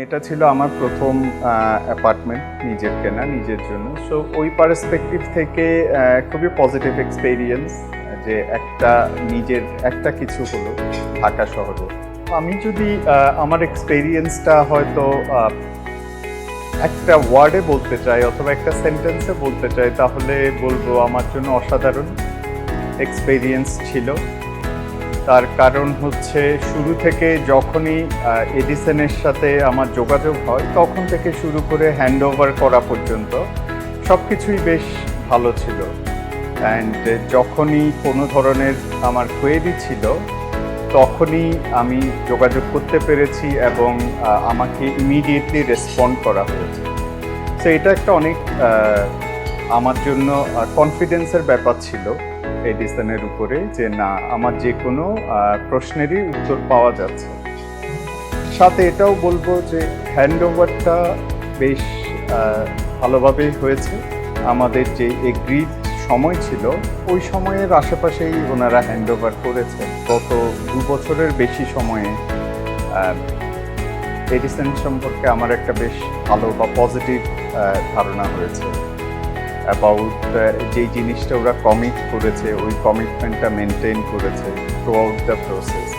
এটা ছিল আমার প্রথম অ্যাপার্টমেন্ট নিজের কেনা, নিজের জন্য। সো ওই পার্সপেক্টিভ থেকে খুবই পজিটিভ এক্সপেরিয়েন্স যে নিজের একটা কিছু হলো ঢাকা শহরে। আমি যদি আমার এক্সপেরিয়েন্সটা হয়তো একটা ওয়ার্ডে বলতে চাই অথবা একটা সেন্টেন্সে বলতে চাই, তাহলে বলবো আমার জন্য অসাধারণ এক্সপেরিয়েন্স ছিল। তার কারণ হচ্ছে শুরু থেকে যখনই এডিসনের সাথে আমার যোগাযোগ হয় তখন থেকে শুরু করে হ্যান্ডওভার করা পর্যন্ত সব কিছুই বেশ ভালো ছিল। অ্যান্ড যখনই কোনো ধরনের আমার কোয়েরি ছিল তখনই আমি যোগাযোগ করতে পেরেছি এবং আমাকে ইমিডিয়েটলি রেসপন্ড করা হয়েছে। সো এটা একটা অনেক আমার জন্য কনফিডেন্সের ব্যাপার ছিল এডিসনের উপরে, যে না, আমার যে কোনো প্রশ্নেরই উত্তর পাওয়া যাচ্ছে। সাথে এটাও বলবো যে হ্যান্ডওভারটা বেশ ভালোভাবেই হয়েছে। আমাদের যে এগ্রিড সময় ছিল ওই সময়ের আশেপাশেই ওনারা হ্যান্ডওভার করেছে। গত 2 বছরের বেশি সময়ে এডিসন সম্পর্কে আমার একটা বেশ ভালো বা পজিটিভ ধারণা হয়েছে অ্যাবাউট যেই জিনিসটা ওরা কমিট করেছে, ওই কমিটমেন্টটা মেনটেন করেছে থ্রু আউট দ্য প্রসেস।